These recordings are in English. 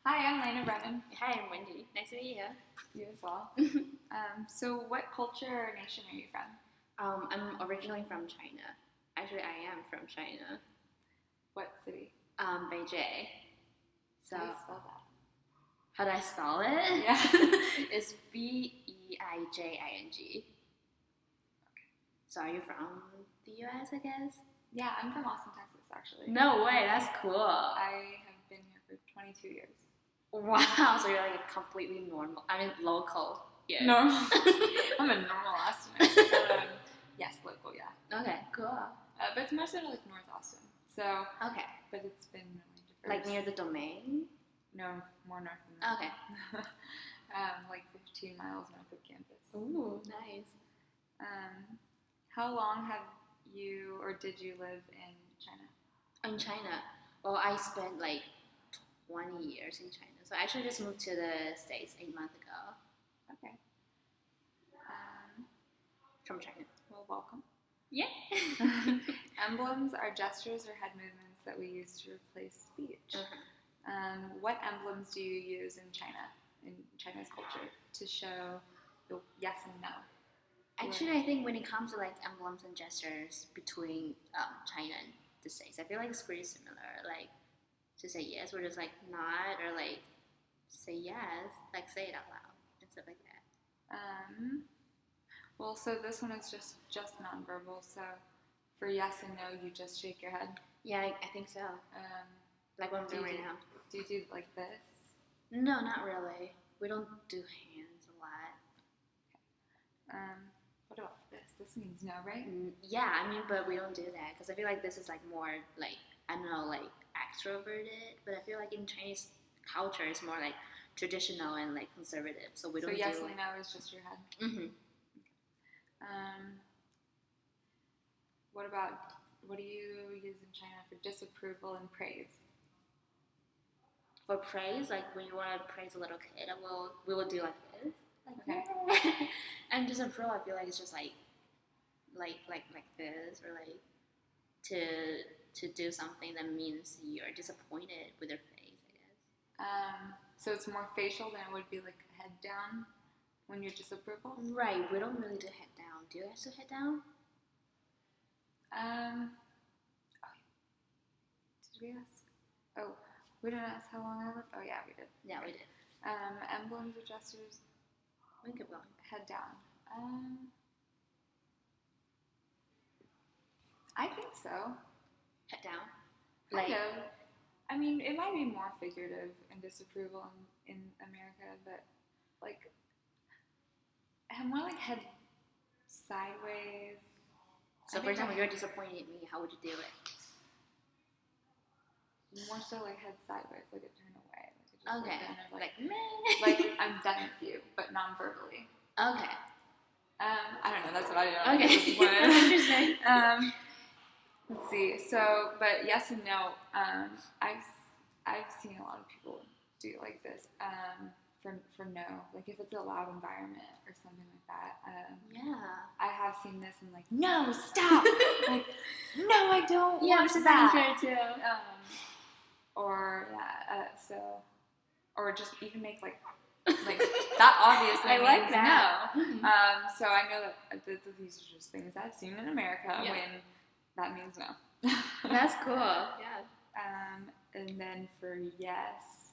Hi, I'm Lena, Brennan. Hi, I'm Wendy. Nice to meet you. You as well. So what culture or nation are you from? I'm originally from China. Actually, I am from China. What city? Beijing. So, How do you spell that? how do I spell it? Yeah. It's Beijing. So, are you from the US, I guess? Yeah, I'm from Austin, Texas, actually. No way, that's cool. I have been here for 22 years. Wow, so you're like a completely local. Yeah. Normal. I'm a normal Austinite. Yes, local, yeah. Okay, cool. But it's more sort of like North Austin. So, Okay. but it's been really diverse. Like near the domain? No, more north than that. Okay. Like 15 miles north of campus. Ooh, nice. How long have you or did you live in China? In China, well, I spent like 20 years in China. So I actually just moved to the States 8 months ago. Okay. From China. Well, welcome. Yeah. Emblems are gestures or head movements that we use to replace speech. What emblems do you use in China, in China's culture, to show the yes and no? Actually, I think when it comes to like emblems and gestures between China and the States, I feel like it's pretty similar. Like to say yes, or just like nod, or like say yes, like say it out loud and stuff like that. Well, so this one is just nonverbal. So for yes and no, you just shake your head. Yeah, I think so. Like what I'm doing right now. Do you do like this? No, not really. We don't do hands a lot. What about this? This means no, right? Yeah, but we don't do that because I feel like this is like more like, I don't know, like extroverted. But I feel like in Chinese culture, it's more like traditional and like conservative. So we don't do yes like, and no is just your head. What do you use in China for disapproval and praise? For praise, like when you want to praise a little kid, we will do like this. Like, okay. And disapproval, I feel like it's just like this, or like to do something that means you're disappointed with their face, I guess. So it's more facial than it would be like head down when you're disapproval? Right, we don't really do head down. Do you guys do head down? Did we ask? Oh, we didn't ask how long I lived? Oh, yeah, we did. Yeah, we did. Emblems or gestures? We can keep going. Head down. I think so. Head down? Kind of. It might be more figurative and disapproval in America, but like, more like head sideways. So, for example, you're disappointed in me, how would you do it? More so like head sideways, like a turn away. Okay. Like meh. like I'm done with you, but non-verbally. Okay. I don't know. That's what I do. Okay. That's interesting. Let's see. So, but yes and no. I've seen a lot of people do like this. For no, like if it's a loud environment or something like that. Yeah. I have seen this and like, no, stop. Like, no, I don't. Yeah, want I'm that. here too. Or just even make like that obviously I like means that. no. So I know that these are just things I've seen in America when that means no. That's cool. Yeah. And then for yes,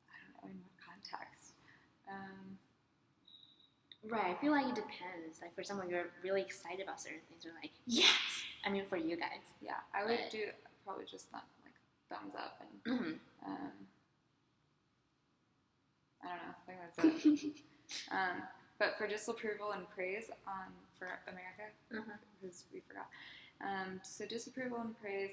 I don't know in what context. Right, I feel like it depends. Like for example, you're really excited about certain things, you're like, yes! For you guys. Yeah, I would do probably just not like thumbs up and I don't know, I think that's it. But for disapproval and praise for America, because we forgot. So disapproval and praise,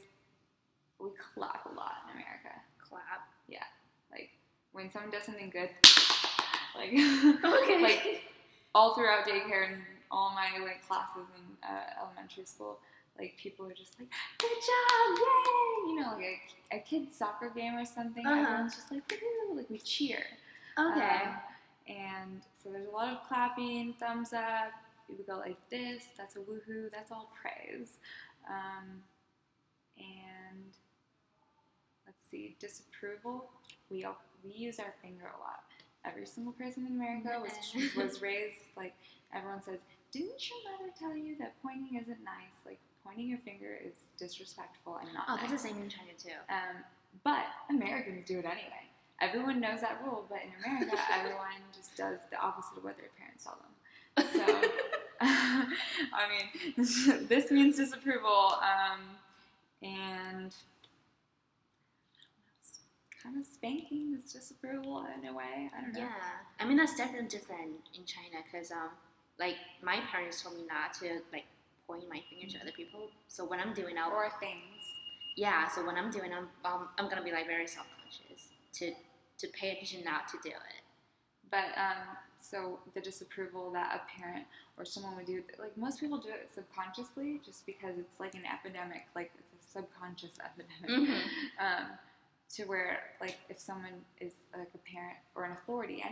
we clap a lot in America. Clap? Yeah, like when someone does something good, like okay. like all throughout daycare and all my like classes in elementary school, like people were just like, good job, yay! You know, like a kid's soccer game or something. Everyone's just like, woohoo! Like we cheer. Okay. And so there's a lot of clapping, thumbs up. People go like this. That's a woohoo. That's all praise. And see, disapproval. We use our finger a lot. Every single person in America was raised like everyone says. Didn't your mother tell you that pointing isn't nice? Like pointing your finger is disrespectful and not nice. That's the same in China too. But Americans do it anyway. Everyone knows that rule, but in America, everyone just does the opposite of what their parents tell them. So, I mean, this means disapproval, and kind of spanking is disapproval in a way. I don't know. Yeah, I mean that's definitely different in China because like my parents told me not to like point my finger to other people. So when I'm doing out or things. Yeah, so when I'm doing, I'm gonna be like very self-conscious to pay attention not to do it. But so the disapproval that a parent or someone would do, like most people do it subconsciously, just because it's like an epidemic, like it's a subconscious epidemic. Mm-hmm. To where like if someone is like a parent or an authority,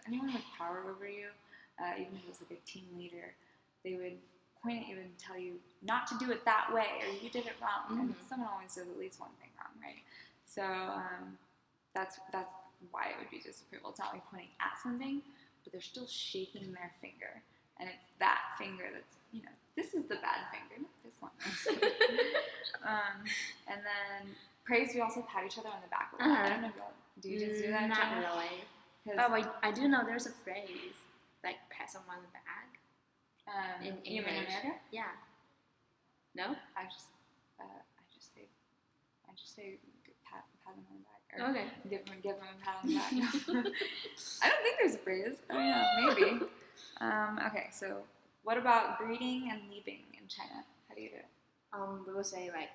anyone with power over you, even if it was like a team leader, they would point at you and tell you not to do it that way, or you did it wrong. Mm-hmm. And someone always does at least one thing wrong, right? So that's why it would be disapproval. It's not like pointing at something, but they're still shaking their finger, and it's that finger that's, you know, this is the bad finger, not this one. And then praise, we also pat each other on the back a lot. I don't know if y'all do you just do that? Not really. Oh, I do know there's a phrase like pat someone on the back. In you mean America? Yeah. No? I just say pat them on the back. Or okay. Give them a pat on the back. I don't think there's a phrase. I don't know. Maybe. Okay. So, what about greeting and leaving in China? How do you do it? We will say like.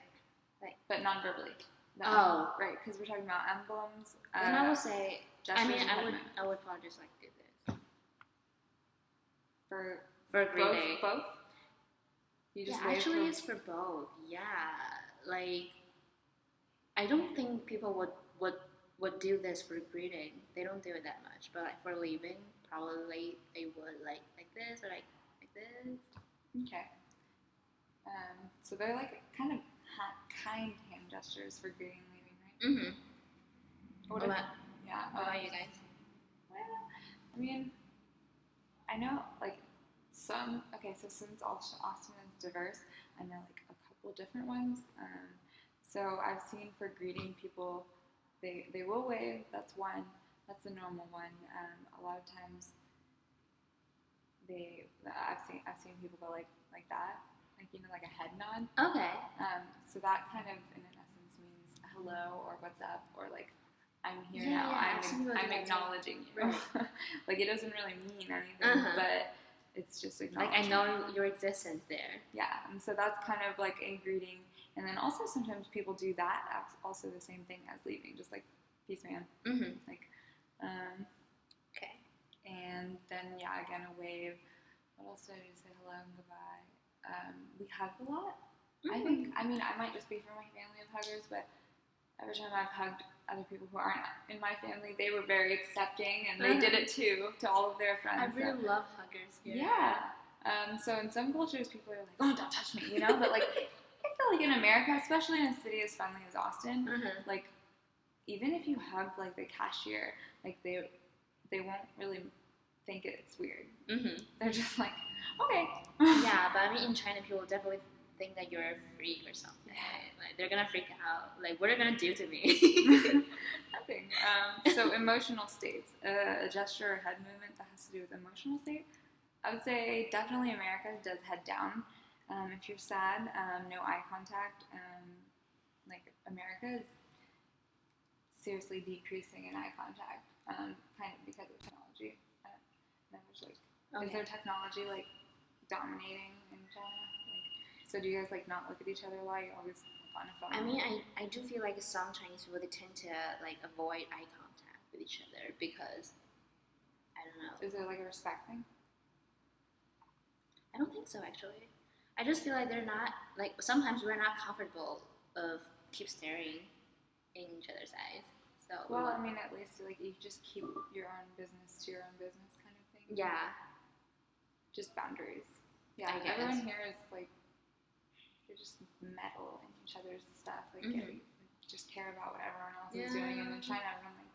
But non-verbally. No, right. Because we're talking about emblems. Then I will say. I would probably just like do this. For greeting. Both? You just actually it's for both. Yeah. Like I don't think people would do this for greeting. They don't do it that much. But like for leaving, probably they would like this or like this. Okay. So they're like kind of kind hand gestures for greeting and leaving, right? Mm-hmm. What about you guys? Well, I mean, I know like some. Okay, so since Austin is diverse, I know like a couple different ones. So I've seen for greeting people, they will wave. That's one. That's the normal one. A lot of times, I've seen people go like that, like like a head nod. Okay. So that kind of in essence means hello or what's up or like I'm here now. I'm acknowledging you. Right. Like it doesn't really mean anything, but it's just acknowledging. Like I know your existence there. Yeah, and so that's kind of like a greeting. And then also sometimes people do that also the same thing as leaving, just like peace man. Mm-hmm. Like, okay. And then again a wave. What else did I do? Say hello and goodbye. We hug a lot. Mm-hmm. I might just be from my family of huggers, but every time I've hugged other people who aren't in my family, they were very accepting, and they did it too to all of their friends. I really love huggers here. Yeah. So in some cultures, people are like, "Oh, don't touch me," you know. But like, I feel like in America, especially in a city as friendly as Austin, like even if you hug like the cashier, like they won't really think it's weird. Mm-hmm. They're just like, okay. Yeah, but I mean, in China, people definitely think that you're a freak or something. Like they're gonna freak out. Like, what are they gonna do to me? Nothing. So emotional states, a gesture or head movement that has to do with emotional state. I would say definitely America does head down. If you're sad, no eye contact. Like America is seriously decreasing in eye contact, kind of because of technology. Is there technology like dominating in China? Like, so do you guys like not look at each other while you're always on a phone? I mean, I do feel like some Chinese people, they tend to like avoid eye contact with each other because I don't know. Is there like a respect thing? I don't think so actually. I just feel like they're not like sometimes we're not comfortable of keep staring in each other's eyes. So well, I mean, at least like you just keep your own business to your own business kind of thing. Yeah. Just boundaries. Yeah, everyone here is like they just meddle in each other's stuff. Like they just care about what everyone else is doing, and in China, everyone like,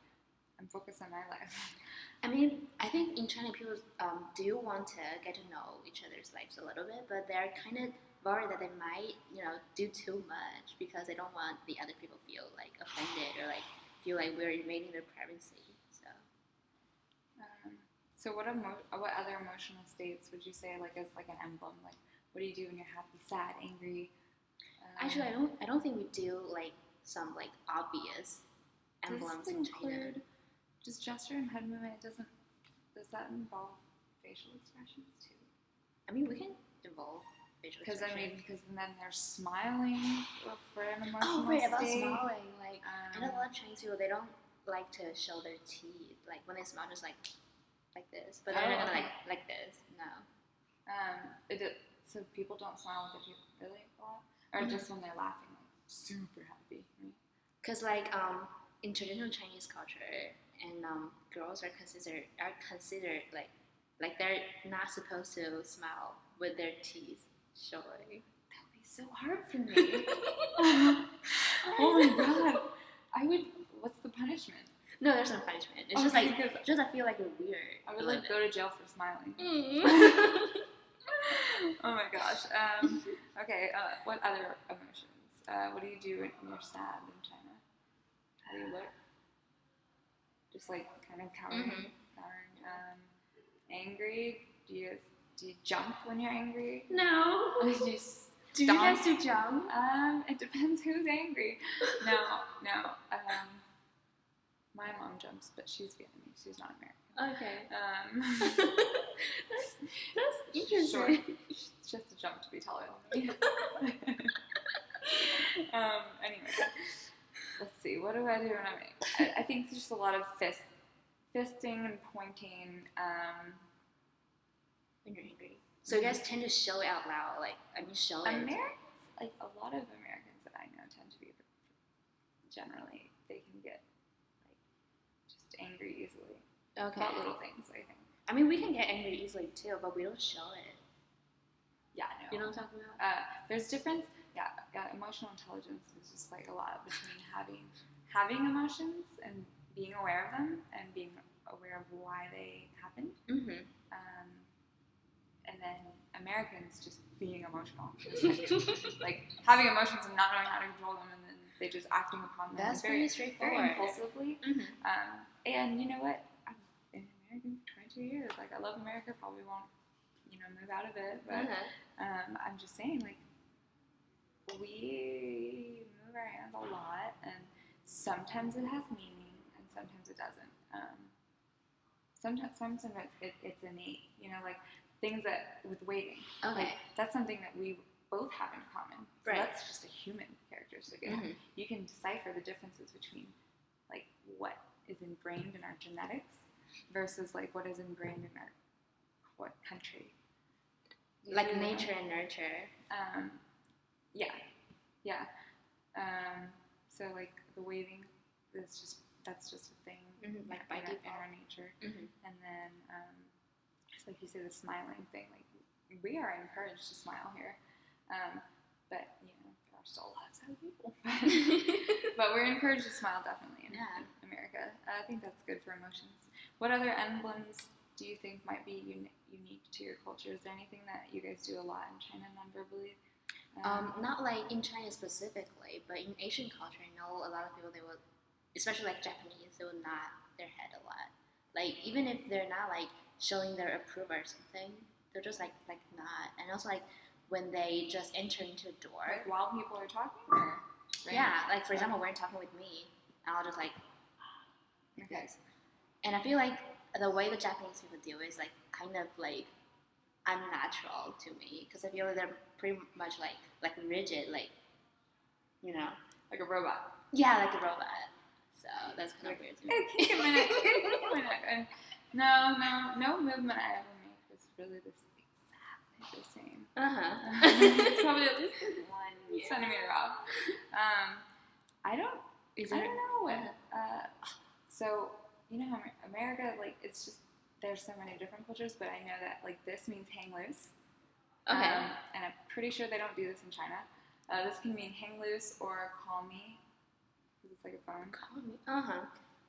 I'm focused on my life. I mean, I think in China, people do want to get to know each other's lives a little bit, but they're kind of worried that they might, do too much because they don't want the other people feel like offended or like feel like we're invading their privacy. So what other emotional states would you say like as like an emblem? Like, what do you do when you're happy, sad, angry? Actually, I don't think we do like some like obvious emblems in China. Just gesture and head movement. Does that involve facial expressions too? I mean, we can involve facial expressions. Because then they're smiling for an emotional Oh, right, about state. smiling. Like, I know a lot of Chinese people, they don't like to show their teeth. Like, when they smile, just like this. But they're not gonna like this. No. So people don't smile with their teeth really a lot? Or just when they're laughing, like, super happy, right? Because, like, in traditional Chinese culture, and girls are considered like they're not supposed to smile with their teeth showing. That would be so hard for me. Oh my god! What's the punishment? No, there's no punishment. It's just like I feel like you're weird. I would like go to jail for smiling. Oh my gosh. Okay. What other emotions? What do you do when you're sad in China? How do you look? Just like kind of cowering. Angry? Do you jump when you're angry? No. Do you guys do jump? It depends who's angry. No. My mom jumps, but she's Vietnamese. She's not American. Okay. That's interesting. Sure. She has to jump to be taller than me. Anyway. Let's see, what do I do when I think there's just a lot of fisting and pointing. When you're angry. So you guys tend to show it out loud, show it. Americans, like a lot of Americans that I know tend to be, generally, they can get, like, just angry easily. Okay. About little things, I think. I mean, we can get angry easily too, but we don't show it. Yeah, I know. You know what I'm talking about? There's difference. Yeah, emotional intelligence is just like a lot between having emotions and being aware of them and being aware of why they happened. Mm-hmm. And then Americans just being emotional. Like having emotions and not knowing how to control them and then they just acting upon them. That's very straightforward. Very impulsively. Mm-hmm. And you know what? I've been American for 22 years. Like, I love America. Probably won't, move out of it. But I'm just saying, like, we move our hands a lot, and sometimes it has meaning, and sometimes it doesn't. Sometimes it's innate, like things that with waving. Okay. Like, that's something that we both have in common. So right. That's just a human characteristic. Mm-hmm. You can decipher the differences between, like, what is ingrained in our genetics versus, like, what is ingrained in our what country. Like nature and nurture. Yeah. So, like, the waving that's just a thing, like by default in our nature. Mm-hmm. And then, just like you say, the smiling thing, like, we are encouraged to smile here. But, there are still a lot of sad people. But we're encouraged to smile, definitely, in America. I think that's good for emotions. What other emblems do you think might be unique to your culture? Is there anything that you guys do a lot in China non-verbally? Not like in China specifically, but in Asian culture, I know a lot of people, they will, especially like Japanese, they will nod their head a lot. Like, even if they're not like showing their approval or something, they're just like nod. And also like when they just enter into a door. Like while people are talking? Or yeah, like for example, when you're talking with me, and I'll just like, okay. And I feel like the way the Japanese people do is like kind of like unnatural to me, because I feel like they're pretty much like rigid, like, like a robot. Yeah, like a robot. So that's kind of weird to me. Kick a minute. No movement I ever make is really exactly the same. It's probably at least 1 centimeter off. I don't know. So, how America, like, it's just, there's so many different cultures, but I know that, like, this means hang loose. Okay. And I'm pretty sure they don't do this in China. This can mean hang loose or call me. It's like a phone. Call me.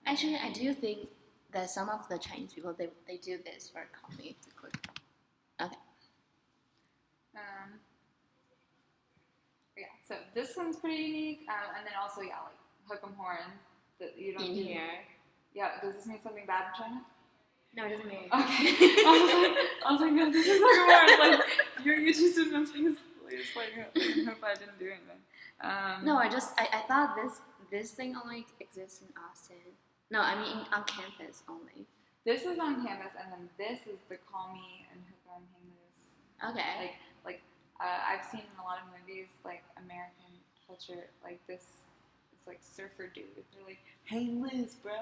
Actually, I do think that some of the Chinese people they do this for call me to click. Okay. Yeah. So this one's pretty unique, and then also like hook 'em horn that you don't in do. Here. Yeah. Does this mean something bad in China? No, it doesn't mean. Okay. I was like, no, this is like more like you're just doing something. Just like hope I didn't do anything. No, I thought this thing only exists in Austin. No, I mean on campus only. This is on campus, and then this is the call me and hook on hang loose. Okay. I've seen in a lot of movies, like American culture, like this. It's like surfer dude. They're like, hang loose, bro.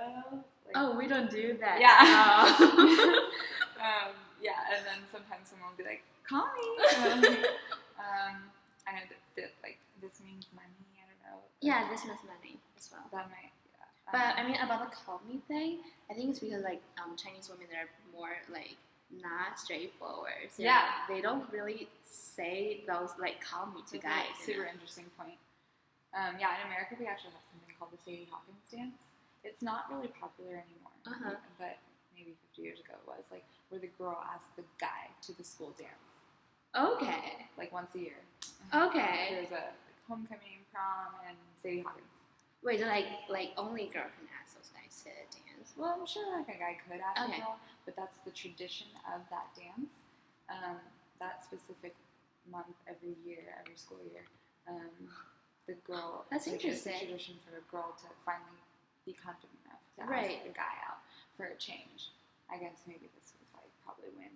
Like, oh, we don't do that. Yeah. No. Yeah, and then sometimes someone will be like, call me. I know that like this means money. I don't know. Yeah, this means money as well. That might. Yeah. But I mean about the call me thing, I think it's because like Chinese women are more like not straightforward. So they don't really say those like call me to guys. That's a super interesting point. Yeah, in America we actually have something called the Sadie Hawkins dance. It's not really popular anymore, but maybe 50 years ago it was, like where the girl asked the guy to the school dance. Okay. Like once a year. Okay. There's a homecoming, prom, and Sadie Hawkins. Wait, so like only a girl can ask those guys to dance? Well, I'm sure like a guy could ask a Okay. girl, but that's the tradition of that dance. That specific month every year, every school year. The girl. That's It's interesting. a tradition for a girl to finally be confident enough to ask the guy out for a change. I guess maybe this was like probably when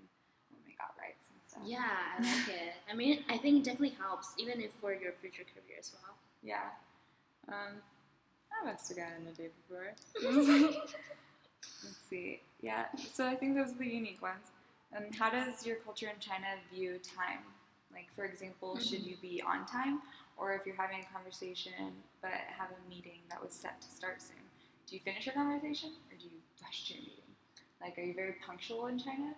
we got rights and stuff. Yeah, I like it. I mean, I think it definitely helps, even if for your future career as well. Yeah. I've asked a guy on a date before. Let's see. Yeah. So I think those are the unique ones. How does your culture in China view time? Like, for example, should you be on time? Or if you're having a conversation but have a meeting that was set to start soon, do you finish your conversation or do you rush to your meeting? Like, are you very punctual in China?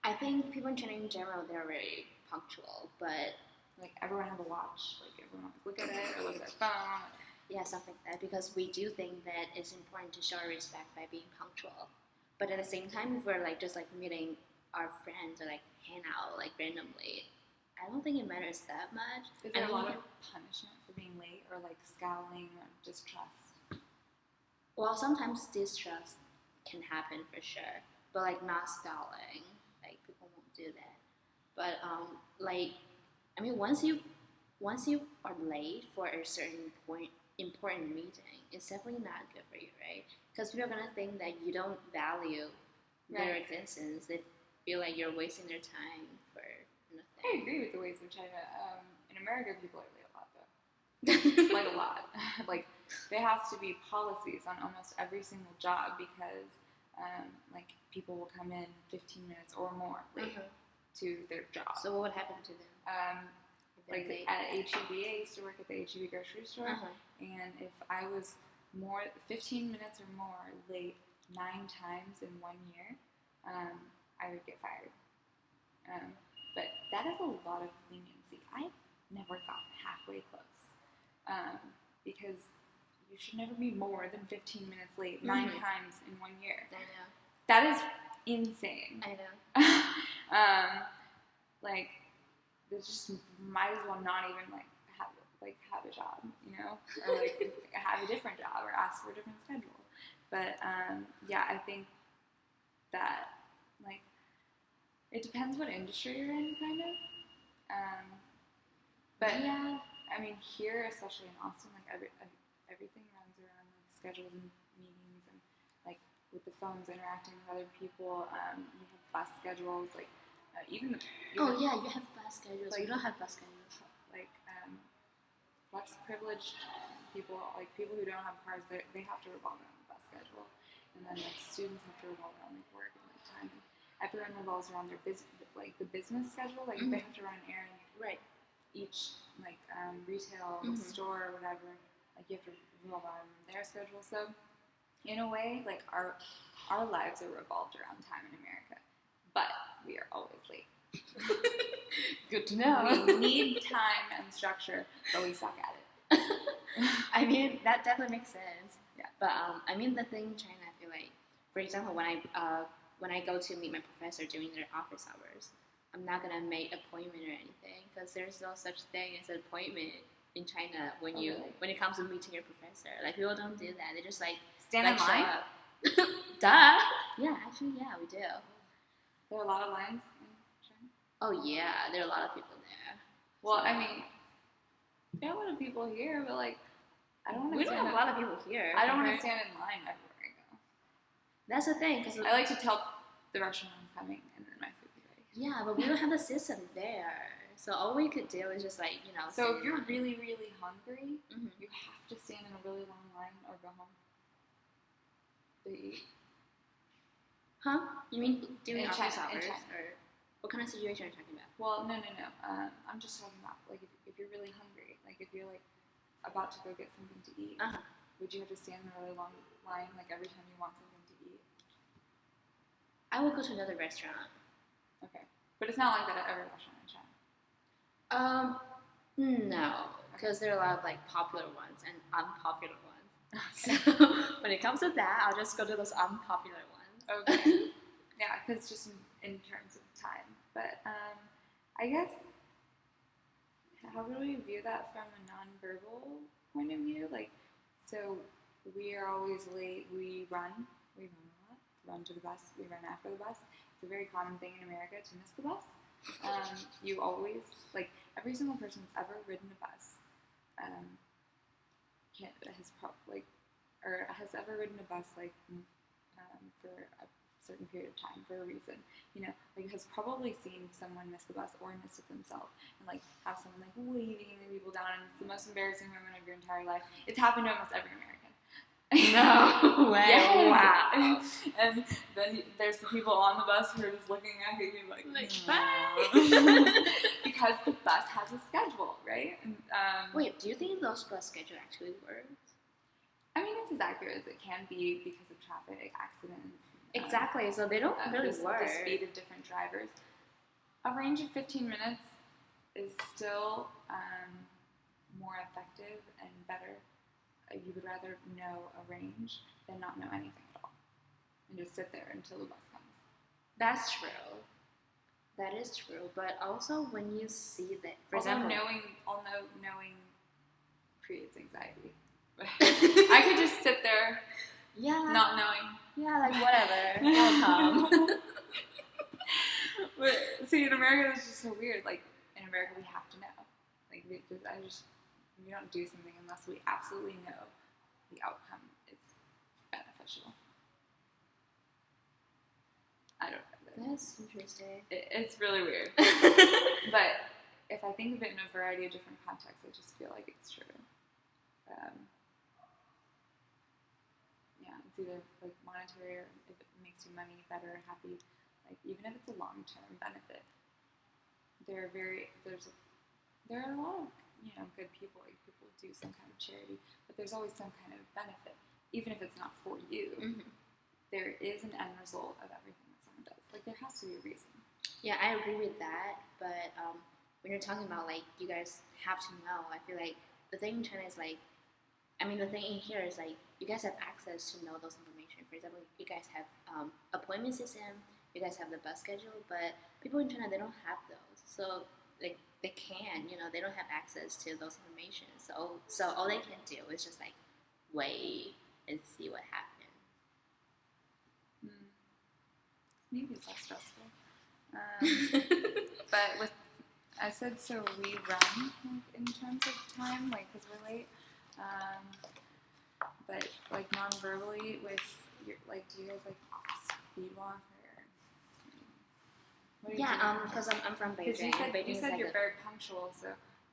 I think people in China in general, they're very punctual, but like everyone has a watch. Like everyone will look at it or look at their phone. Yeah, something like that, because we do think that it's important to show our respect by being punctual. But at the same time, if we're like just like meeting our friends or like hang out like randomly, I don't think it matters that much. Is there a lot of punishment for being late or like scowling or distrust? Well, sometimes distrust can happen for sure, but like not scowling, like people won't do that. But like, I mean, once you are late for a certain important meeting, it's definitely not good for you, right? Because people are gonna think that you don't value their existence. They feel like you're wasting their time for nothing. I agree with the ways of China. In America, people are late a lot, though. Like a lot. Like there has to be policies on almost every single job because, like people will come in 15 minutes or more late to their job. So what would happen to them? Like at HEB, I used to work at the HEB grocery store, and if I was 15 minutes or more late 9 times in 1 year, I would get fired. But that is a lot of leniency. I never got halfway close, because you should never be more than 15 minutes late 9 times in 1 year. I know. That is insane. I know. Like, they just might as well not even have a job, you know, or like have a different job or ask for a different schedule. But yeah, I think that like it depends what industry you're in, kind of. But yeah, I mean here, especially in Austin, like everything runs around like schedules and meetings and like with the phones interacting with other people. We have bus schedules, like even oh yeah, you have bus schedules. Like, you don't have bus schedules. Like less privileged people, like people who don't have cars, they have to revolve around the bus schedule, and then like students have to revolve around like work and like time. And everyone revolves around their business, like the business schedule. Like if they have to run an errand, right? Each like retail store or whatever, like you have to revolve around their schedule. So in a way, like our lives are revolved around time in America, but we are always late. Good to know. We need time and structure, but we suck at it. I mean, that definitely makes sense. Yeah. But I mean, the thing in China, I feel like, for example, when I go to meet my professor during their office hours, I'm not gonna make appointment or anything because there's no such thing as an appointment in China when when it comes to meeting your professor. Like people don't do that. They just like stand in line. Duh. Yeah, actually, yeah, we do. There are a lot of lines in China. Oh yeah, there are a lot of people there. Well, I mean, there are a lot of people here, but like, I don't want to. We don't have a lot of people here. I don't want to stand in line everywhere I go. That's the thing, because I like to tell the restaurant I'm coming, and then my food be ready. Yeah, but we don't have the system there, so all we could do is just like So if you're really, really hungry, you have to stand in a really long line or go home to eat. Huh? You mean during office hours? Or what kind of situation are you talking about? Well, no. I'm just talking about like if you're really hungry, like if you're like about to go get something to eat, would you have to stand in a really long line like every time you want something to eat? I would go to another restaurant. Okay, but it's not like that at every restaurant in China. No, because there are a lot of like popular ones and unpopular ones. So when it comes to that, I'll just go to those unpopular ones. Okay. Yeah, because just in terms of time. But I guess, how do we view that from a nonverbal point of view? Like, so we are always late. We run a lot. Run to the bus. We run after the bus. It's a very common thing in America to miss the bus. You always, like, every single person that's ever ridden a bus has ever ridden a bus like for a certain period of time for a reason, like has probably seen someone miss the bus or missed it themselves, and like have someone like waving the people down, and it's the most embarrassing moment of your entire life. It's happened to almost every American. No way! Yes. Wow. And then there's the people on the bus who are just looking at you like bye. Because the bus has a schedule, right? And, wait, do you think those bus schedule actually works? I mean, it's as accurate as it can be because of traffic accidents. Exactly, so they don't really work. The speed of different drivers. A range of 15 minutes is still more effective and better. You would rather know a range than not know anything at all. And just sit there until the bus comes. That's true. That is true. But also when you see that, for example... knowing creates anxiety. I could just sit there, not knowing. Yeah, like whatever. I'll come. But see, in America, it's just so weird. Like in America, we have to know. Like we don't do something unless we absolutely know the outcome is beneficial. I don't know. That's interesting. It's really weird. But if I think of it in a variety of different contexts, I just feel like it's true. It's either like monetary or if it makes you money, better, happy. Like even if it's a long-term benefit, there are a lot of good people. Like people do some kind of charity, but there's always some kind of benefit, even if it's not for you. There is an end result of everything that someone does. Like there has to be a reason. Yeah, I agree with that. But when you're talking about like you guys have to know, I feel like the thing in China is like, the thing in here is like you guys have access to know those information. For example, you guys have appointment system, you guys have the bus schedule, but people in China, they don't have those. So like they can, they don't have access to those information. So all they can do is just like wait and see what happens. Maybe it's less stressful. But I said so we run in terms of time, like because we're late. But like non-verbally with your, like, do you guys like speed walk or? Because I'm from Beijing. Because you said you're very punctual, so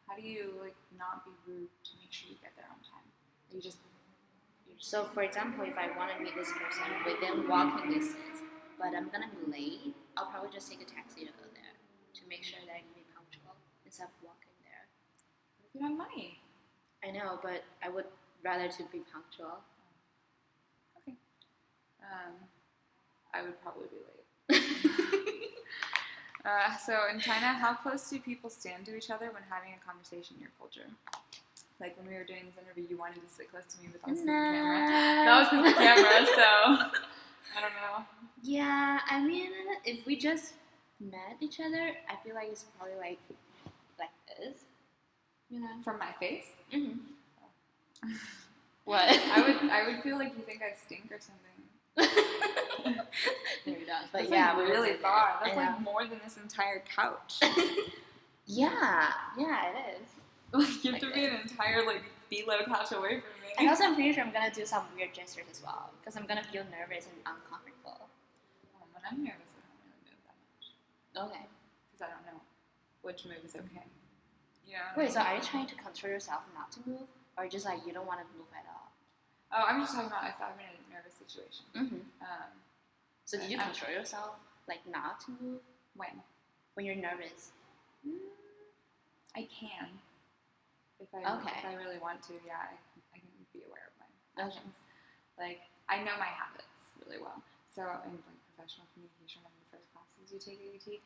how do you like not be rude to make sure you get there on time? You just So for example, if I want to meet this person within walking distance, but I'm gonna be late, I'll probably just take a taxi to go there to make sure that I can be punctual instead of walking there. If you have money. I know, but I would rather to be punctual. Okay. I would probably be late. So in China, how close do people stand to each other when having a conversation in your culture? Like when we were doing this interview, you wanted to sit close to me, but that was because of the camera. That was because of the camera, so I don't know. Yeah, I mean, if we just met each other, I feel like it's probably like this, you know. From my face? Mm-hmm. Oh. What? I would feel like you think I stink or something. Maybe not, but that's yeah, like really far. That's like more than this entire couch. Yeah, it is. Like you have to be an entire below couch away from me. And also, I'm pretty sure I'm gonna do some weird gestures as well because I'm gonna feel nervous and uncomfortable. When I'm nervous, I don't really move that much. Okay. Because I don't know which move is okay. You know? Wait, so are you trying to control yourself not to move, or just like you don't want to move at all? Oh, I'm just talking about if I'm in a nervous situation. Mm-hmm. So did you control yourself, like not to move? When you're nervous? I can. If I really want to, yeah, I can be aware of my actions. Like, I know my habits really well. So in professional communication, one of the first classes you take at UT,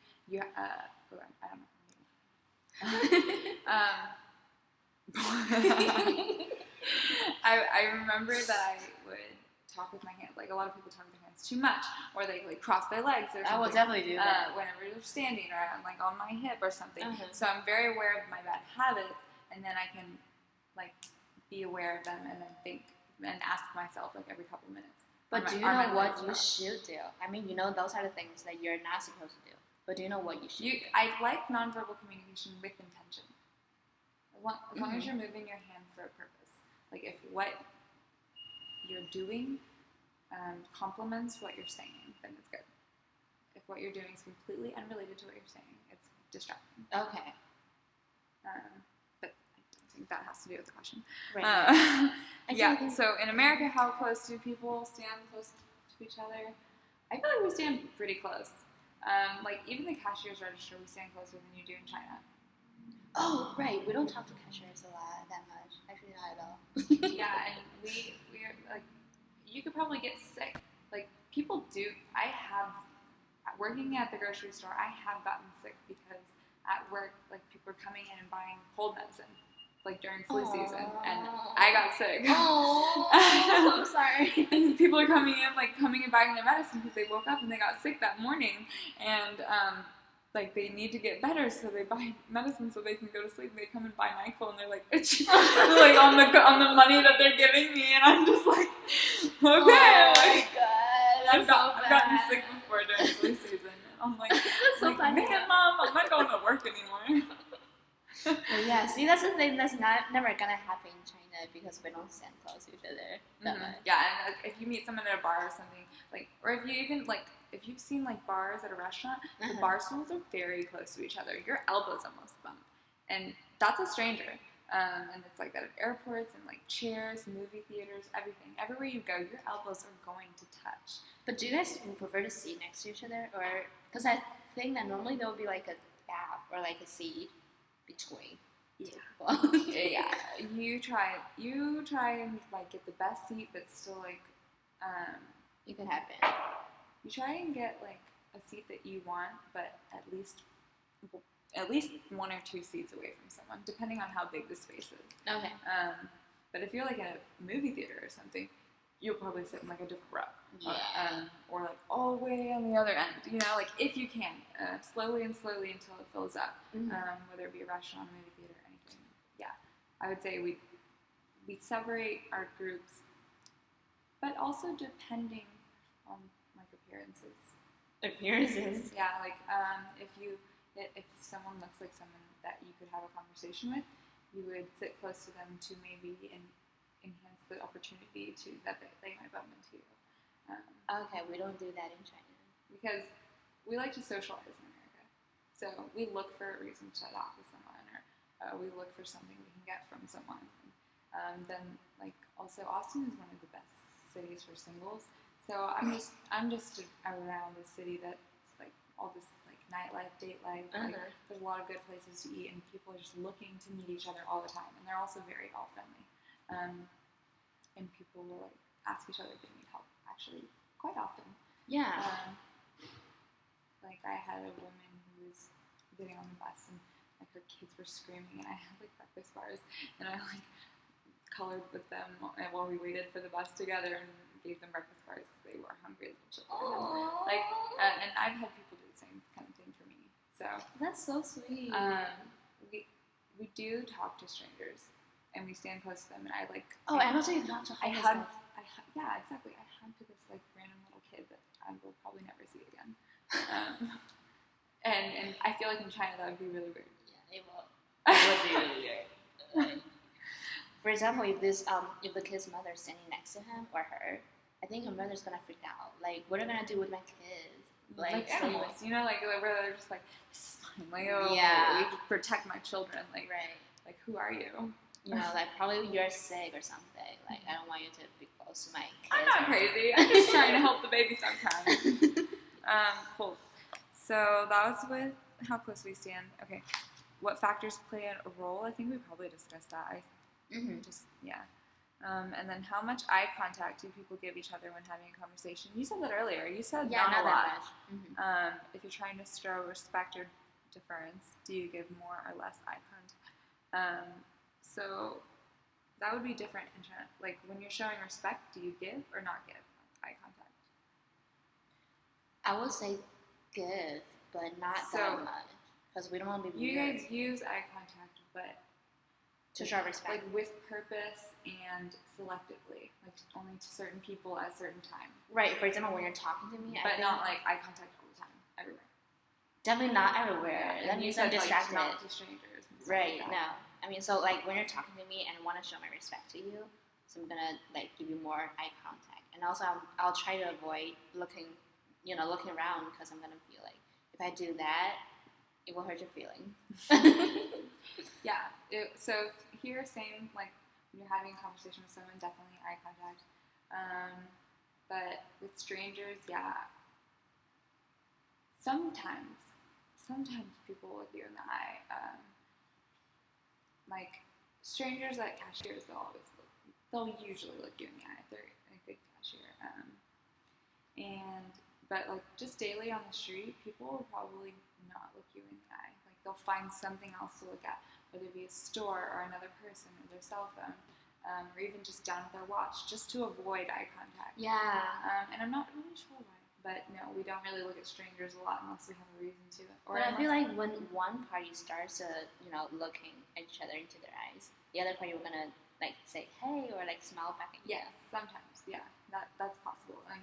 I don't know. I remember that I would talk with my hands. Like a lot of people talk with their hands too much, or they cross their legs or something. I will definitely do that whenever they're standing or I'm on my hip or something. So I'm very aware of my bad habits, and then I can be aware of them and then think and ask myself every couple of minutes. But do you know what you should do? I mean, those are the things that you're not supposed to do. But do you know what you should do? I like nonverbal communication with intention. As long as you're moving your hand for a purpose. Like if what you're doing complements what you're saying, then it's good. If what you're doing is completely unrelated to what you're saying, it's distracting. Okay. But I think that has to do with the question. Right. Yeah, so in America, how close do people stand close to each other? I feel like we stand pretty close. Even the cashier's register, we stand closer than you do in China. Oh, right. We don't talk to cashiers a lot, that much. Actually, not at all. Yeah, and we're you could probably get sick. People do. Working at the grocery store, I have gotten sick because at work, people are coming in and buying cold medicine, during flu season, and I got sick. Oh, I'm sorry. And people are coming and buying their medicine because they woke up and they got sick that morning, and they need to get better, so they buy medicine so they can go to sleep. And they come and buy NyQuil, and they're on the money that they're giving me, and I'm just okay. Oh my god, I've gotten sick before during flu season. And I'm so funny. Man, Mom, I'm not going to work anymore. Yeah, see, that's the thing that's never gonna happen in China because we don't stand close to each other that much. Yeah, and if you meet someone at a bar or something, or if you even if you've seen bars at a restaurant, the bar stools are very close to each other. Your elbows almost bump, and that's a stranger. And it's like that at airports and chairs, movie theaters, everything. Everywhere you go, your elbows are going to touch. But do you guys prefer to sit next to each other, or because I think that normally there will be a gap or a seat between. Yeah. You try and get the best seat, but still you can have it. You try and get a seat that you want, but at least one or two seats away from someone, depending on how big the space is. Okay. But if you're in a movie theater or something, you'll probably sit in a different row. Yeah. Or all the way on the other end. If you can, slowly until it fills up. Mm-hmm. Whether it be a restaurant, a movie theater, anything. Yeah, I would say we separate our groups, but also depending on appearances. Appearances. Yeah, if someone looks like someone that you could have a conversation with, you would sit close to them to maybe enhance the opportunity that they might bump into you. Okay, we don't do that in China. Because we like to socialize in America. So we look for a reason to talk with someone, or we look for something we can get from someone. Then also Austin is one of the best cities for singles. So I'm just around a city that's all this nightlife, date life. There's a lot of good places to eat, and people are just looking to meet each other all the time. And they're also very all friendly. And people will ask each other if they need help. Actually, quite often. Yeah. I had a woman who was getting on the bus, like her kids were screaming, and I had like breakfast bars, and I like colored with them while we waited for the bus together and gave them breakfast bars because they were hungry little children. And, and I've had people do the same kind of thing for me. So that's so sweet. We do talk to strangers, and we stand close to them, and I like. Oh, and also you talk to homeless guys. Yeah, exactly. I hug to this like random little kid that I will probably never see again. And I feel like in China that would be really weird. Yeah, it will. It would be really weird. For example, if the kid's mother is standing next to him or her, I think her mother's gonna freak out. Like, what are you gonna do with my kids? Like animals, you know, like where they're just like, this is fine. Like, we protect my children. Like, right. Like, who are you? You know, like probably you're sick or something. Like, I don't want you to be close to my kids. I'm not crazy. I'm just trying to help the baby sometimes. Cool. So that was with how close we stand. Okay, what factors play a role? I think we probably discussed that. And then how much eye contact do people give each other when having a conversation? You said that earlier. You said not a lot. Much. If you're trying to show respect or deference, do you give more or less eye contact? So that would be different in China. Like when you're showing respect, do you give or not give eye contact? I would say give, but not that much, because we don't want to be weird. You guys use eye contact, but to show respect, like with purpose and selectively, like only to certain people at a certain time. Right. For example, when you're talking to me, but not like eye contact all the time, everywhere. Definitely not everywhere. Yeah, that means I'm distracted. Like, not to strangers. Right. No. I mean, so like when you're talking to me and I want to show my respect to you, so I'm gonna like give you more eye contact, and also I'll try to avoid looking around, because I'm gonna feel like if I do that, it will hurt your feelings. Yeah. So here, same, like when you're having a conversation with someone, definitely eye contact. But with strangers, yeah. Sometimes people look you in the eye. Like strangers at cashiers, they'll usually look you in the eye if they're a good cashier. But like just daily on the street, people will probably not look you in the eye. Like they'll find something else to look at, whether it be a store or another person or their cell phone, or even just down at their watch, just to avoid eye contact. Yeah. And I'm not really sure why, but no, we don't really look at strangers a lot unless we have a reason to. But I feel like when one party starts to, looking at each other into their eyes, the other party will gonna like say hey or like smile back at you. Yes, sometimes, yeah, that's possible. And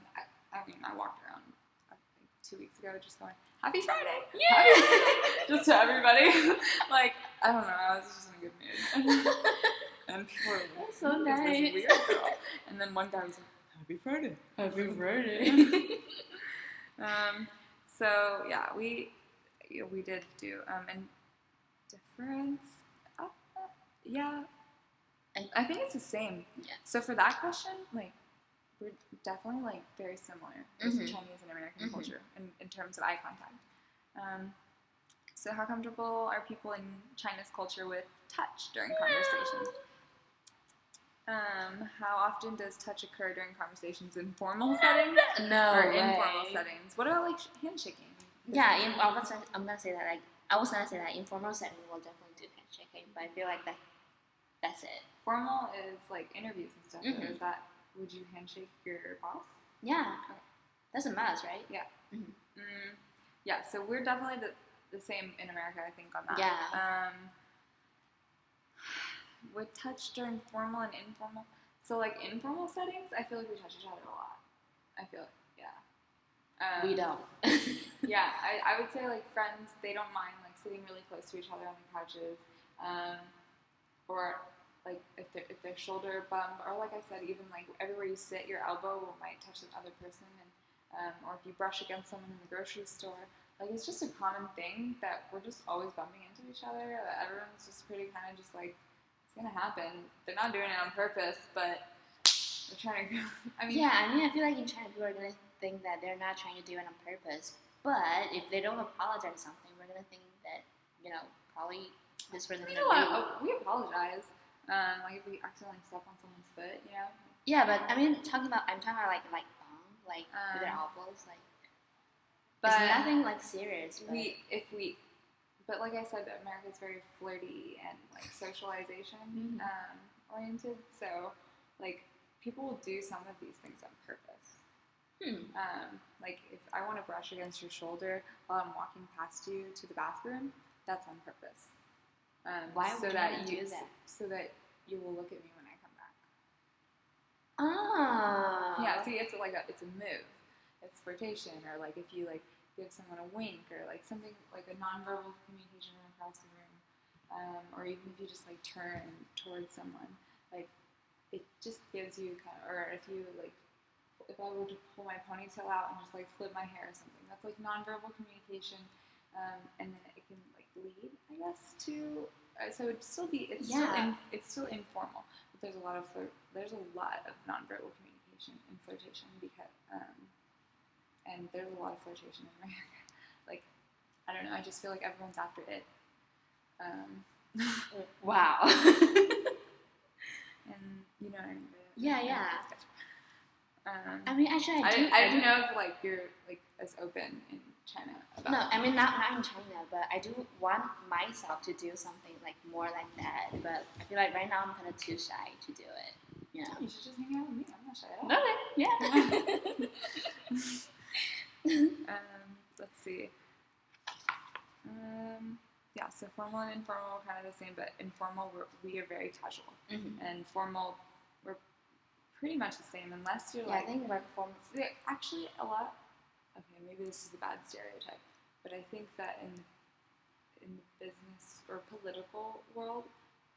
I mean, I walked around I think 2 weeks ago just going, Happy Friday! Yeah! Happy Friday! Just to everybody. Like, I don't know, I was just in a good mood. And people were like, that's so nice. This weird girl. And then one guy was like, Happy Friday! Happy Friday! So, yeah, we did do, and difference, yeah, I think it's the same. Yeah. So for that question, like, we're definitely like very similar as Chinese and American culture in terms of eye contact. So how comfortable are people in China's culture with touch during conversations? How often does touch occur during conversations in formal settings? No or way. informal settings? What about like handshaking? Yeah, I'm gonna say that. Like, I was gonna say that informal setting we'll definitely do handshaking, but I feel like that's it. Formal is like interviews and stuff. Is that? Would you handshake your boss? Yeah, that's a must, right? Yeah. Yeah. So we're definitely the same in America, I think, on that. Yeah. With touch during formal and informal. So like informal settings, I feel like we touch each other a lot. I feel like, yeah. We don't. Yeah, I would say like friends, they don't mind like sitting really close to each other on the couches, or like if their shoulder bump, or like I said, even like everywhere you sit, your elbow might touch the other person, and or if you brush against someone in the grocery store, like it's just a common thing that we're just always bumping into each other. That everyone's just pretty kind of just like, it's gonna happen. They're not doing it on purpose, but they're trying to. I feel like in China people are gonna think that they're not trying to do it on purpose, but if they don't apologize for something, we're gonna think that probably this person. We apologize. Like if we accidentally step on someone's foot, Yeah, but I'm talking about like bang, like with their elbows, like. But it's nothing like serious. But if we but like I said, America's very flirty and like socialization oriented. So like people will do some of these things on purpose. Like if I want to brush against your shoulder while I'm walking past you to the bathroom, that's on purpose. Why would you do that? So that you will look at me when I come back. Oh. Yeah, see, it's a move. It's flirtation, or like if you like give someone a wink, or like something like a nonverbal communication across the room, or even if you just like turn towards someone, like it just gives you kind of, or if you like, if I were to pull my ponytail out and just like flip my hair or something, that's like nonverbal communication, and then it can like lead, I guess, to. So it'd still be it's still informal, but there's a lot of nonverbal communication and flirtation because and there's a lot of flirtation in America. Like I don't know, I just feel like everyone's after it. Wow. And you know what I mean? Yeah. I mean, actually, I don't know if like you're like as open in China about. No, I mean not in China, but I do want myself to do something like more like that. But I feel like right now I'm kind of too shy to do it. You know. You should just hang out with me. I'm not shy at all. Okay. Yeah. Let's see. Yeah, so formal and informal are kind of the same, but informal we are very casual, and formal we're pretty much the same, unless you're like. I think we're formal. Actually, a lot. Okay, maybe this is a bad stereotype, but I think that in the business or political world,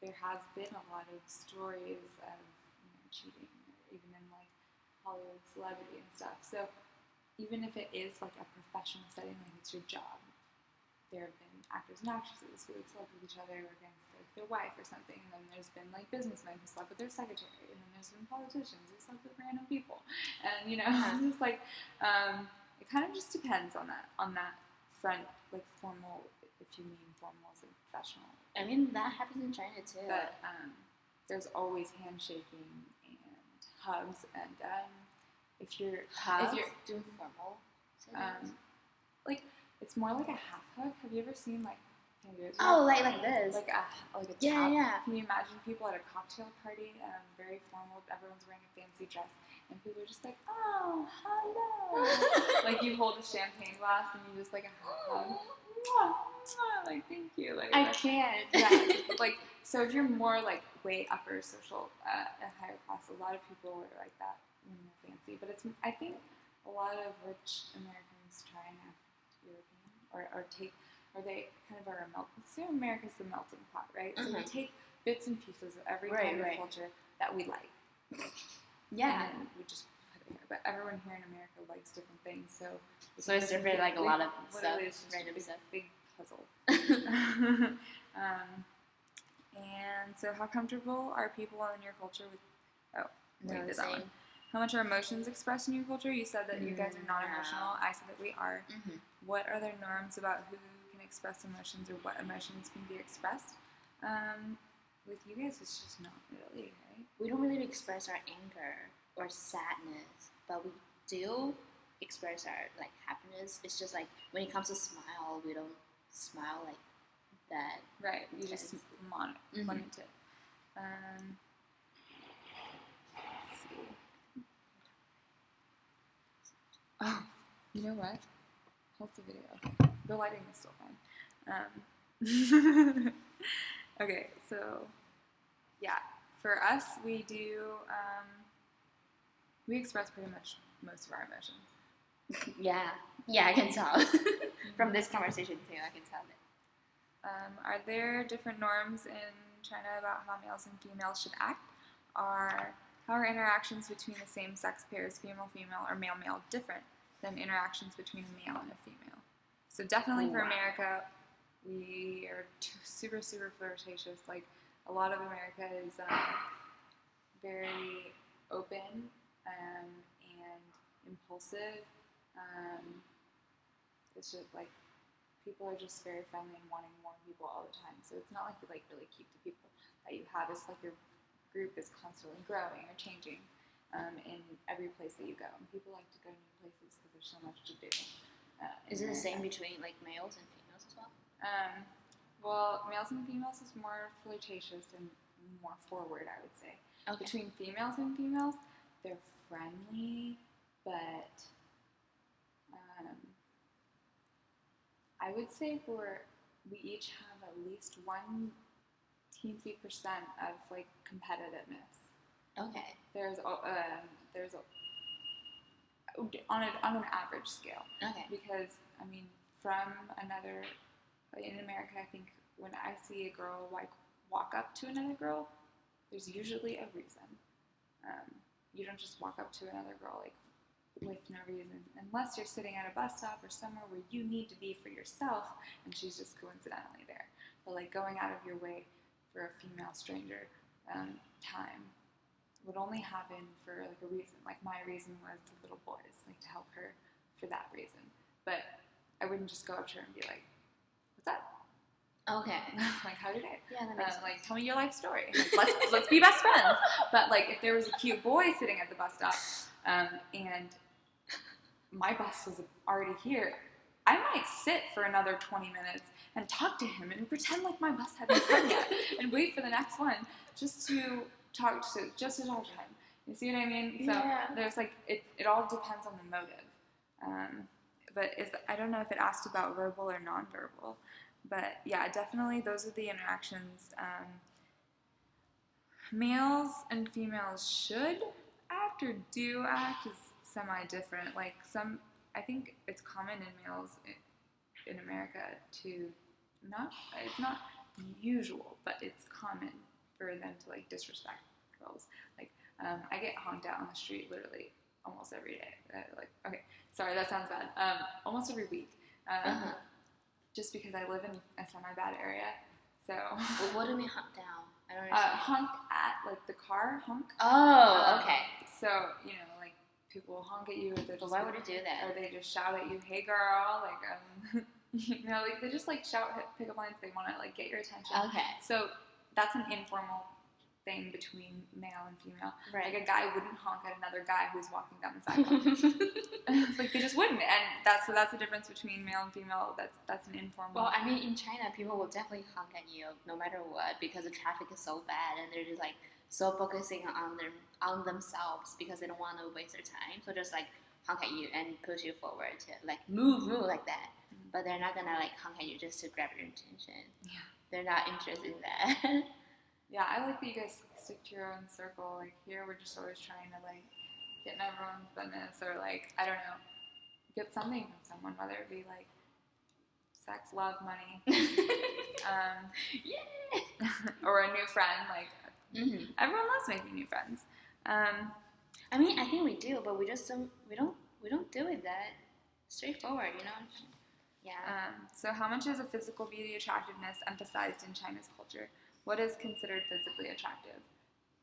there has been a lot of stories of cheating, or even in like Hollywood celebrity and stuff. So even if it is like a professional setting, like it's your job, there have been actors and actresses who have slept with each other against like their wife or something, and then there's been like businessmen who slept with their secretary, and then there's been politicians who slept with random people, and it's just like it kind of just depends on that front, like formal, if you mean formal as a professional. I mean that happens in China too. But there's always handshaking and hugs, and if you're doing formal, like it's more like a half hug. Have you ever seen like? Like this. Like a tap. Yeah. Can you imagine people at a cocktail party, very formal, everyone's wearing a fancy dress, and people are just like, oh, hello. Like you hold a champagne glass and you just like a half hug. Like thank you. Like I can't. Yeah. Like so, if you're more like way upper social, a higher class, a lot of people are like that when they're fancy. But I think a lot of rich Americans try and act European or they kind of are America's the melting pot, right? So we take bits and pieces of every kind of culture that we like. Yeah. And then we just put it here. But everyone here in America likes different things, so it's different, like a lot of stuff, it's just random a big puzzle. And so how comfortable are people in your culture with that one. How much are emotions expressed in your culture? You said that you guys are not emotional. I said that we are. What are there norms about who can express emotions or what emotions can be expressed? With you guys, it's just not really, right? We don't really express our anger or sadness, but we do express our like happiness. It's just like when it comes to smile, we don't smile like that. Right. You just limit it. Let's see. Oh, you know what? Pause the video. Okay. The lighting is still fine. Okay, so yeah, for us, we express pretty much most of our emotions. Yeah, I can tell from this conversation too. I can tell that. Are there different norms in China about how males and females should act? How are interactions between the same sex pairs, female-female or male-male, different than interactions between a male and a female? So definitely for America, we are super, super flirtatious. Like a lot of America is very open and impulsive. It's just like people are just very friendly and wanting more people all the time. So it's not like you like really keep the people that you have. It's like your group is constantly growing or changing in every place that you go. And people like to go to new places because there's so much to do. Is it the same between like males and females as well? Well, males and females is more flirtatious and more forward, I would say. Okay. Between females and females, they're friendly, but I would say we each have at least one teensy percent of like competitiveness. Okay. There's on an average scale. Okay. Because in America, I think when I see a girl like walk up to another girl, there's usually a reason. You don't just walk up to another girl like with no reason, unless you're sitting at a bus stop or somewhere where you need to be for yourself, and she's just coincidentally there. But like going out of your way for a female stranger time would only happen for like a reason. Like my reason was the little boys, like to help her for that reason. But I wouldn't just go up to her and be like, "What's up?" Okay. Like, how's your day? Yeah, that makes sense. Like, tell me your life story. Like, let's be best friends. But like, if there was a cute boy sitting at the bus stop, and my bus was already here, I might sit for another 20 minutes and talk to him and pretend like my bus hadn't come yet, and wait for the next one just to talk to him. You see what I mean? So there's like it all depends on the motive. But I don't know if it asked about verbal or nonverbal. But yeah, definitely those are the interactions. Males and females should act or do act is semi-different. Like I think it's common in males in America to it's not usual, but it's common for them to like disrespect girls. Like I get honked out on the street literally almost every day. Okay, sorry, that sounds bad. Almost every week. Just because I live in a semi-bad area, so. Well, what do you mean honk down? I don't understand. Honk at, like, the car honk. Oh, okay. So, like, people will honk at you, or they just, why would you do that? Or they just shout at you, "Hey, girl," like, like, they just, like, shout pickup lines. They want to, like, get your attention. Okay. So, that's an informal thing between male and female. Right. Like, a guy wouldn't honk at another guy who's walking down the sidewalk. Like, they just wouldn't, and that's the difference between male and female. That's an informal. Well, I mean, in China, people will definitely honk at you no matter what because the traffic is so bad, and they're just like so focusing on themselves because they don't want to waste their time. So just like honk at you and push you forward to like move like that. Mm-hmm. But they're not gonna like honk at you just to grab your attention. Yeah. They're not interested in that. Yeah, I like that you guys stick to your own circle. Like here, we're just always trying to like get in everyone's business or like, I don't know, get something from someone, whether it be like sex, love, money, or a new friend. Like everyone loves making new friends. I mean, I think we do, but we just don't do it that straightforward, you know? Yeah. So how much is a physical beauty attractiveness emphasized in China's culture? What is considered physically attractive?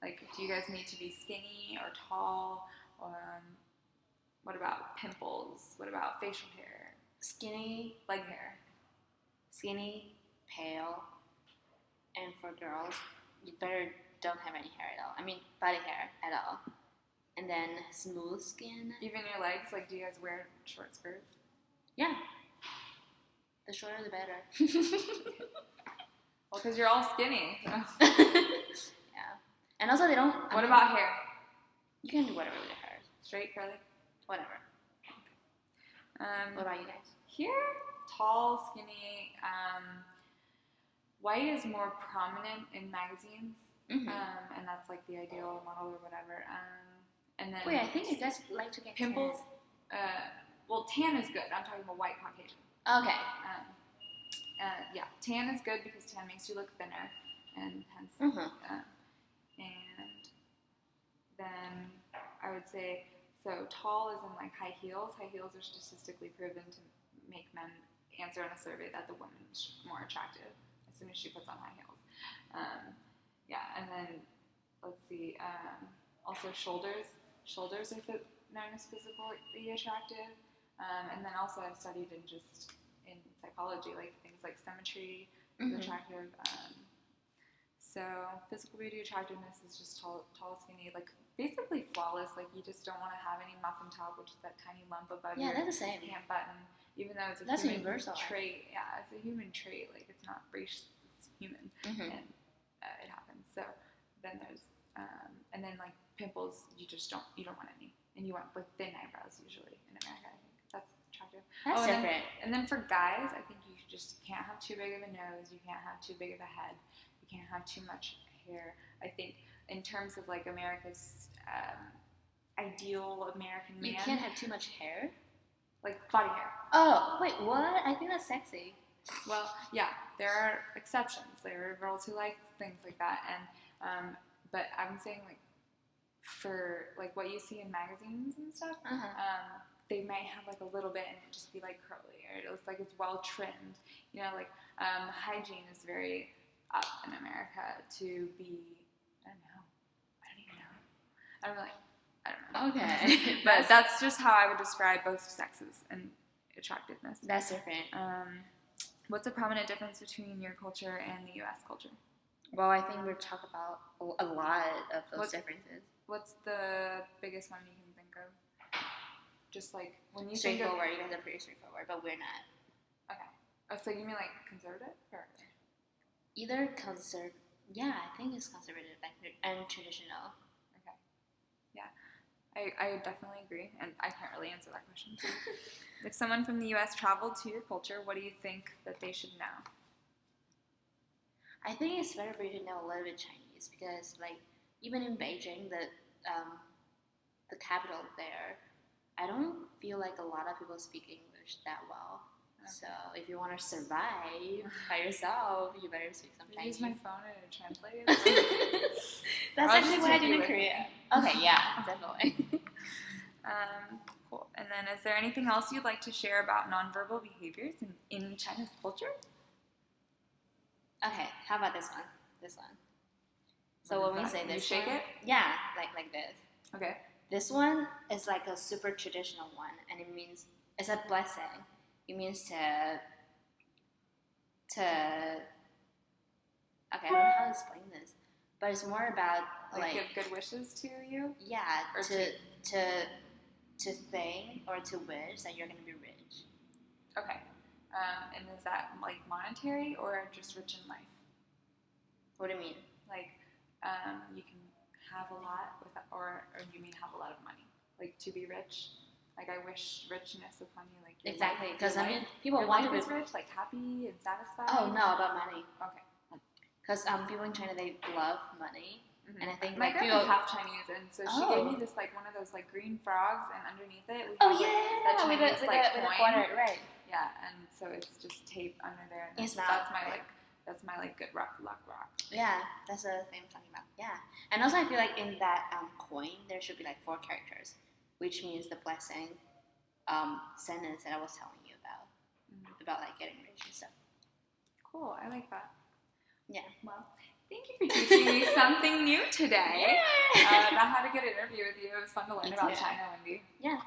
Like, do you guys need to be skinny or tall? Or what about pimples? What about facial hair? Skinny. Leg hair. Skinny, pale, and for girls, you better don't have any hair at all. I mean, body hair at all. And then smooth skin. Even your legs? Like, do you guys wear short skirts? Yeah. The shorter the better. Well, because you're all skinny. Yeah. And also they don't... What about hair? You can do whatever with your hair. Straight, curly? Whatever. What about you guys? Here, tall, skinny. White is more prominent in magazines. Mm-hmm. And that's like the ideal model or whatever. And then... Wait, I think you guys like to get pimples. Well, tan is good. I'm talking about white Caucasian. Okay. Yeah, tan is good because tan makes you look thinner, and hence, and then I would say, so tall is in like high heels. High heels are statistically proven to make men answer on a survey that the woman is more attractive as soon as she puts on high heels. Yeah, and then, let's see, also shoulders. Shoulders are known as physically attractive, and then also I've studied in psychology, like things like symmetry is attractive. So physical beauty, attractiveness is just tall, skinny, like basically flawless. Like you just don't want to have any muffin top, which is that tiny lump above your that's the same. pant button. Even though it's a that's human universal trait. Yeah, it's a human trait. Like it's not race, it's human, and it happens. So then there's and then like pimples, you don't want any, and you want like thin eyebrows usually in America. I think that's attractive. That's different. And then for guys, I think you just can't have too big of a nose. You can't have too big of a head. You can't have too much hair. I think in terms of like America's ideal American man, you can't have too much hair. Like body hair. Oh wait, what? I think that's sexy. Well, yeah, there are exceptions. There are girls who like things like that, and but I'm saying like for like what you see in magazines and stuff, they might have like a little bit and it just be like curly, or it looks like it's well trimmed. You know, like hygiene is very up in America to be. I don't know. Okay. But that's just how I would describe both sexes and attractiveness. That's different. What's a prominent difference between your culture and the U.S. culture? Well, I think we're talking about a lot of those differences. What's the biggest one you can think of? Just like when you straightforward, you guys are pretty straightforward, but we're not. Okay. Oh, so you mean like conservative? Or? Either conservative. Yeah, I think it's conservative and traditional. Okay. Yeah. I definitely agree, and I can't really answer that question. If someone from the U.S. traveled to your culture, what do you think that they should know? I think it's better for you to know a little bit Chinese because, like, even in Beijing, the capital there, I don't feel like a lot of people speak English that well. Okay. So if you want to survive by yourself, you better speak some Chinese. Use my phone and it translates. That's actually what I did in Korea. Okay, yeah, definitely. Cool. And then is there anything else you'd like to share about nonverbal behaviors in China's culture? Okay, how about this one? This one. So when we say this, you shake it? Yeah, like this. Okay. This one is like a super traditional one, and it means it's a blessing. It means to. Okay, I don't know how to explain this, but it's more about like give good wishes to you. Yeah, or to think or to wish that you're gonna be rich. Okay. And is that like monetary or just rich in life? What do you mean? Like, you can have a lot or you mean have a lot of money? Like to be rich? Like I wish richness upon you. Like exactly, because I mean, people want to be rich, like happy and satisfied. Oh no, about money. Okay. Because people in China, they love money. And I think my grandma's half Chinese, and so she gave me this like one of those like green frogs, and underneath it we have that Chinese with coin. the quarter, right? Yeah, and so it's just tape under there. And that's my like good luck rock. Yeah, that's the thing I'm talking about. Yeah, and also I feel like in that coin there should be like 4 characters, which means the blessing sentence that I was telling you about like getting rich and stuff. Cool, I like that. Yeah. Well. Thank you for teaching me something new today. About how to get an interview with you. It was fun to learn about China, Wendy. Yeah.